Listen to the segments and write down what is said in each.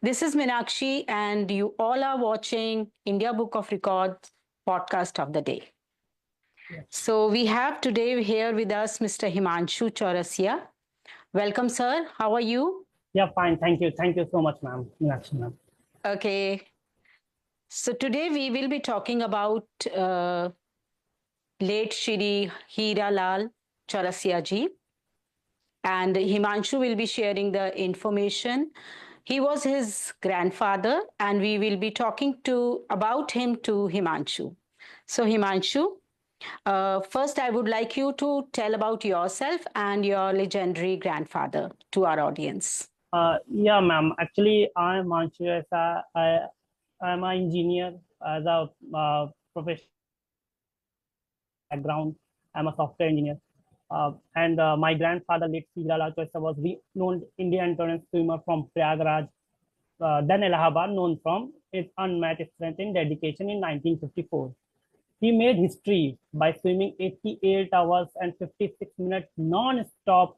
This is Meenakshi, and you all are watching India Book of Records podcast of the day. So we have today here with us Mr. Himanshu Chaurasia. Welcome, sir. How are you? Yeah, fine. Thank you. Thank you so much, ma'am. Okay. So today we will be talking about late Shri Hira Lal Chaurasia ji, and Himanshu will be sharing the information. He was his grandfather, and we will be talking about him to Himanshu. So Himanshu, first I would like you to tell about yourself and your legendary grandfather to our audience. Yeah, ma'am. Actually, I'm Himanshu. I'm an engineer as a professional background. I'm a software engineer. And my grandfather, late Hira Lal Chaurasia, was renowned Indian endurance swimmer from Prayagraj, then Allahabad, known from his unmatched strength and dedication in 1954. He made history by swimming 88 hours and 56 minutes non-stop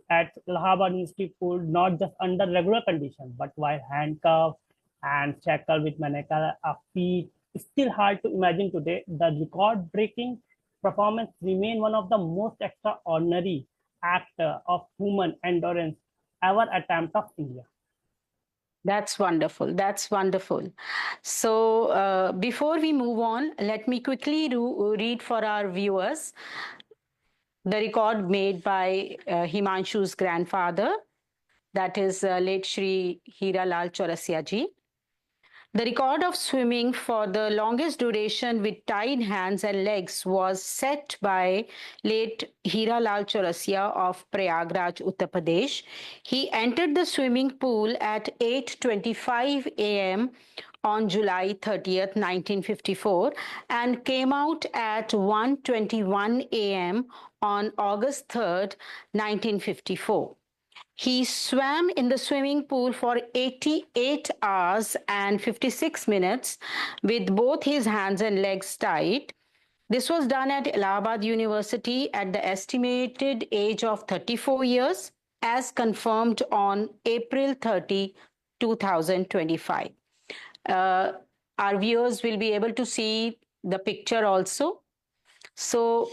at Allahabad University pool, not just under regular conditions, but while handcuffed and shackled with manacles, a feat still hard to imagine today. The record-breaking performance remains one of the most extraordinary acts of human endurance ever attempted of India. That's wonderful. That's wonderful. So before we move on, let me quickly read for our viewers the record made by Himanshu's grandfather, that is late Shri Hira Lal Chaurasia ji. The record of swimming for the longest duration with tied hands and legs was set by late Hira Lal Chaurasia of Prayagraj, Uttar Pradesh. He entered the swimming pool at 8:25 a.m. on July 30th, 1954, and came out at 1:21 a.m. on August 3rd, 1954. He swam in the swimming pool for 88 hours and 56 minutes with both his hands and legs tied. This was done at Allahabad University at the estimated age of 34 years, as confirmed on April 30, 2025. Our viewers will be able to see the picture also. So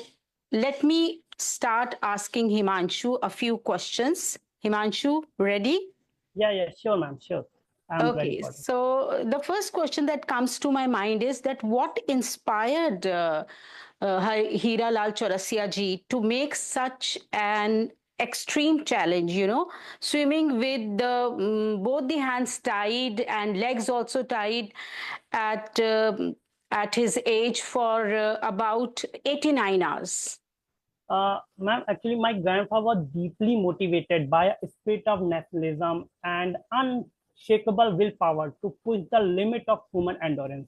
let me start asking Himanshu a few questions. Himanshu, ready? Yeah, sure, ma'am, sure. I'm ready Okay, for it. so the first question that comes to my mind is that what inspired Hira Lal Chaurasia ji to make such an extreme challenge, swimming with both the hands tied and legs also tied at, at his age for about 89 hours? Ma'am, actually, my grandfather was deeply motivated by a spirit of nationalism and unshakable willpower to push the limit of human endurance.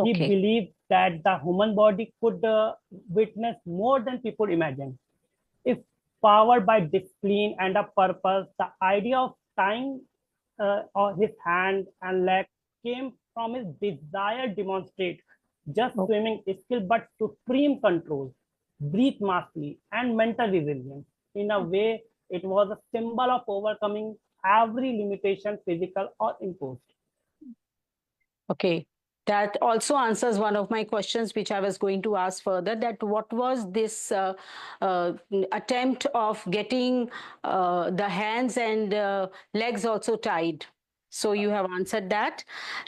He Okay. believed that the human body could witness more than people imagine. If powered by discipline and a purpose, the idea of tying his hand and leg came from his desire to demonstrate just swimming skill, but supreme control, breathe mastery, and mental resilience. In a way, it was a symbol of overcoming every limitation, physical or imposed. Okay. That also answers one of my questions, which I was going to ask further, that what was this attempt of getting the hands and legs also tied? So you have answered that.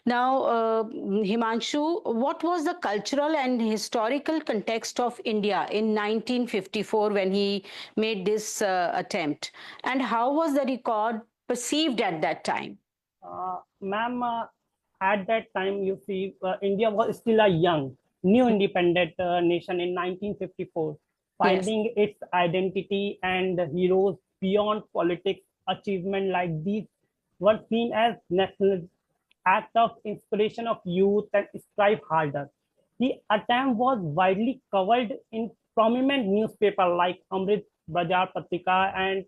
Now, Himanshu, what was the cultural and historical context of India in 1954 when he made this attempt? And how was the record perceived at that time? Ma'am, at that time, you see, India was still a young, new independent nation in 1954, finding its identity and heroes beyond politics. Achievement like these were seen as national act of inspiration of youth and strive harder. The attempt was widely covered in prominent newspapers like Amrit Bazaar Patrika and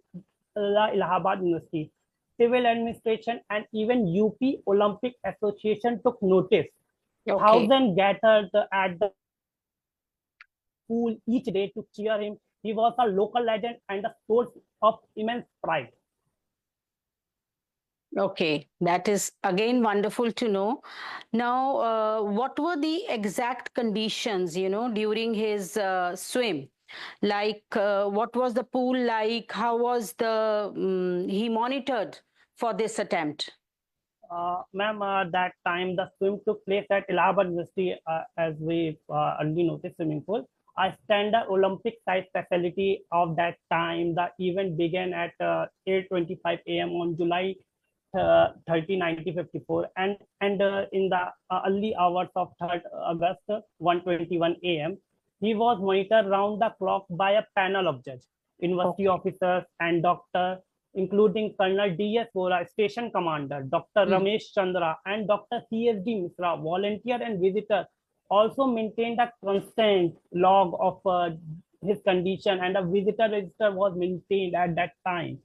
Allahabad University. Civil administration and even UP Olympic Association took notice. Okay. Thousands gathered at the pool each day to cheer him. He was a local legend and a source of immense pride. Okay, that is again wonderful to know. Now, what were the exact conditions, during his swim? Like, what was the pool like? How was he monitored for this attempt? Ma'am, that time the swim took place at Allahabad University, as we already noticed, swimming pool. A standard Olympic size facility of that time. The event began at 8:25 a.m. on July 30, 1954, and in the early hours of 3rd August, 1:21 a.m. He was monitored round the clock by a panel of judges, university officers, and doctors, including Colonel D.S. Vora, station commander, Dr. Mm. Ramesh Chandra, and Dr. C.S.D. Misra, volunteer and visitor, also maintained a constant log of his condition, and a visitor register was maintained at that time.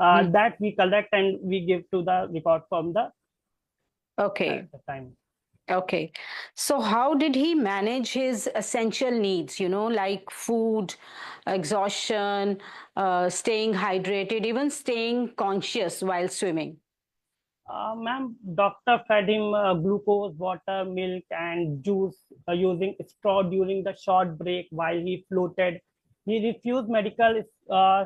Mm. That we collect and we give to the record from the Okay. time. Okay. So, how did he manage his essential needs, like food, exhaustion, staying hydrated, even staying conscious while swimming? Ma'am, doctor fed him glucose, water, milk, and juice using straw during the short break while he floated. He refused medical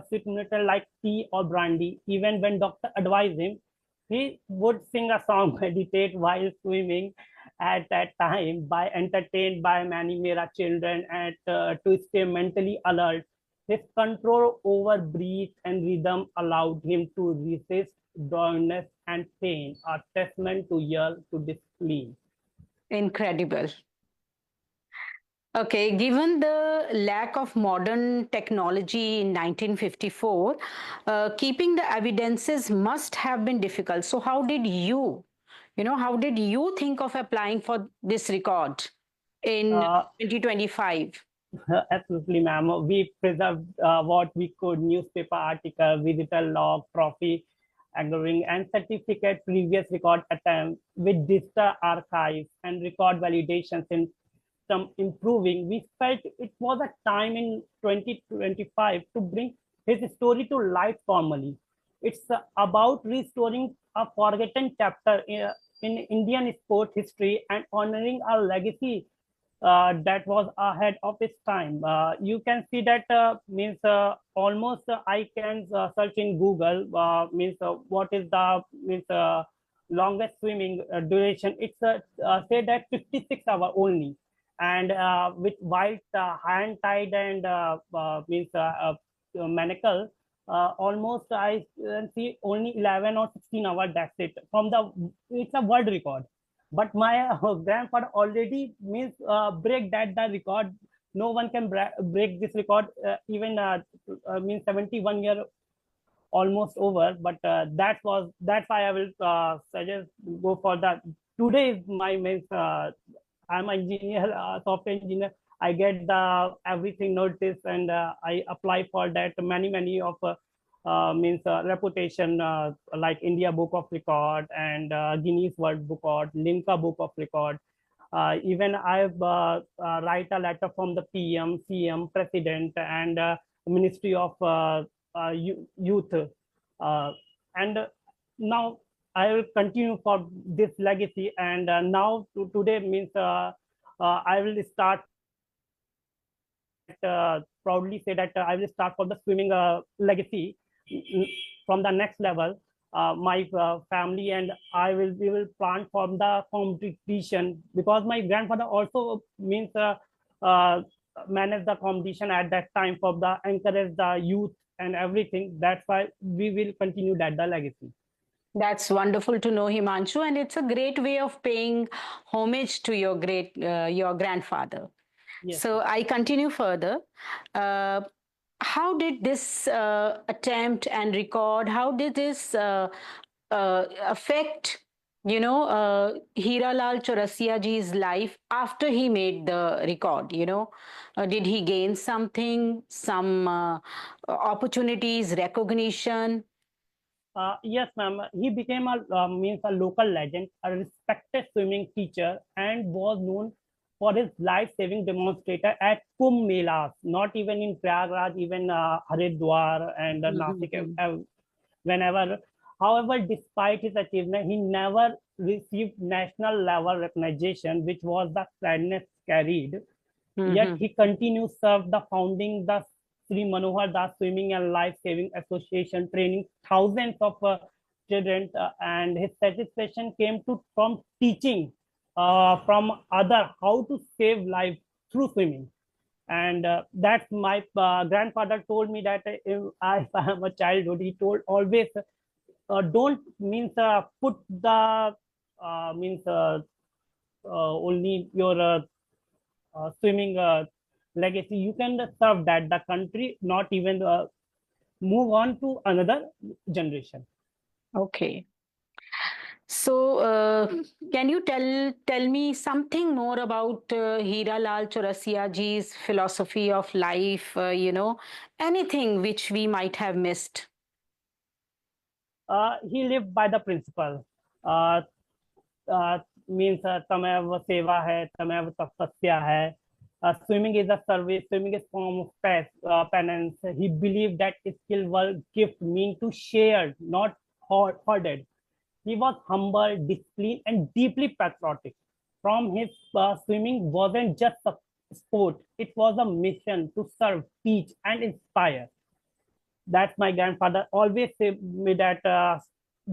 stimulant like tea or brandy. Even when doctor advised him, he would sing a song, meditate while swimming. At that time, by entertained by many Mera children and to stay mentally alert. His control over breath and rhythm allowed him to resist dryness and pain, a testament to year to discipline. Incredible. Okay, given the lack of modern technology in 1954, keeping the evidences must have been difficult. So, how did you think of applying for this record in Uh, 2025? Absolutely, ma'am. We preserved what we could: newspaper article, visitor log, trophy, angering, and certificate previous record attempt with digital archives and record validation system improving. We felt it was a time in 2025 to bring his story to life formally. It's about restoring a forgotten chapter in Indian sport history and honoring our legacy that was ahead of its time. You can see that means almost I can search in Google means what is the means longest swimming duration. It's say that 56 hour only, and with white hand tied and means manacle. Almost I can see only 11 or 16 hours. That's it. From the it's a world record, but my grandfather already means break the record. No one can break this record, even means 71 year almost over. But that's why I will suggest go for that. Today is my means I'm an engineer, software engineer. I get the everything notice, and I apply for that many of means reputation like India Book of Record and Guinness World Record, Limca Book of Record. Even I've write a letter from the PM, CM, President, and Ministry of Youth. And now I will continue for this legacy. And now today means I will start proudly say that I will start for the swimming legacy from the next level. My family and I we will plan from the competition, because my grandfather also means manage the competition at that time for the encourage the youth and everything. That's why we will continue the legacy. That's wonderful to know, Himanshu, and it's a great way of paying homage to your grandfather. Yes. So I continue further. Uh, how did this attempt and record? How did this affect, Hira Lal Chaurasia ji's life after he made the record? Did he gain something, some opportunities, recognition? Yes, ma'am. He became a means a local legend, a respected swimming teacher, and was known for his life-saving demonstrator at Kumbh Melas. Not even in Prayagraj, even Haridwar and Nasik. Whenever However, despite his achievement, he never received national level recognition, which was the sadness carried. Yet he continued to serve the founding the Sri Manohar Das Swimming and Life Saving Association, training thousands of children, and his satisfaction came from teaching from other how to save life through swimming. And that's my grandfather told me that if I am a childhood, he told always don't means put the means only your swimming legacy. You can serve that the country, not even move on to another generation. Okay. So, can you tell me something more about Hira Lal Chaurasia ji's philosophy of life? Anything which we might have missed. He lived by the principle. Means तमेव सेवा है, तमेव तपस्या है. Swimming is a service. Swimming is form of penance. He believed that skill was gift meant to share, not hoarded. He was humble, disciplined, and deeply patriotic. From his swimming wasn't just a sport; it was a mission to serve, teach, and inspire. That's my grandfather always said me that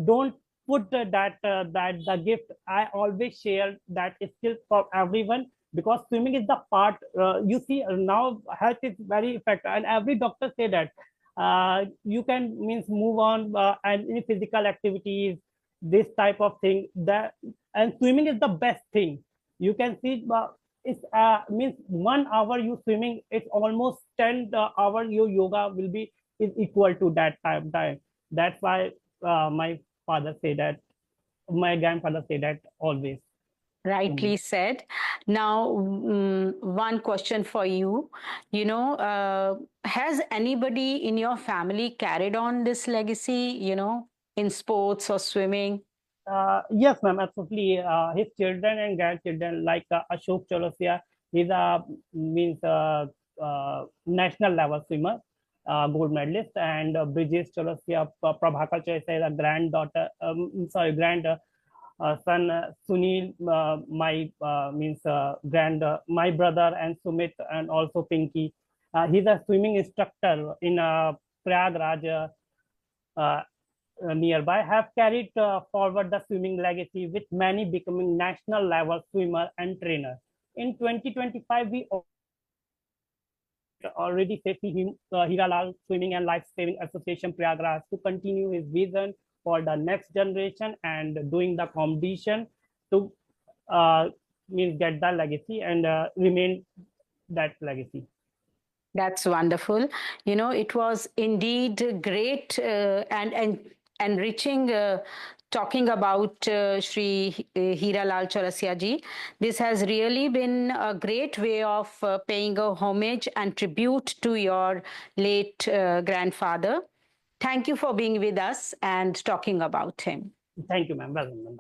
don't put that the gift. I always share that skill for everyone, because swimming is the part. You see now health is very effective, and every doctor say that you can means move on and in physical activities, this type of thing. That, and swimming is the best thing. You can see it's means 1 hour you swimming, it's almost 10 hour your yoga will be is equal to that time. That's why my grandfather say that always. Rightly said. Now, one question for you. Has anybody in your family carried on this legacy, in sports or swimming? Yes, ma'am, absolutely. His children and grandchildren, like Ashok Chaurasia, he's a means national level swimmer, gold medalist, and Brijesh Chaurasia, Prabhakar Chaurasia is a granddaughter. Grand son Sunil, my means my brother, and Sumit, and also Pinky. He's a swimming instructor in Prayagraj. Nearby, have carried forward the swimming legacy, with many becoming national level swimmer and trainer. In 2025, we already say Hira Lal Swimming and Life Saving Association Prayagraj to continue his vision for the next generation and doing the competition to means get the legacy and remain that legacy. That's wonderful. It was indeed great and enriching talking about Sri Hira Lal Chaurasia ji. This has really been a great way of paying a homage and tribute to your late grandfather. Thank you for being with us and talking about him. Thank you, ma'am. Welcome.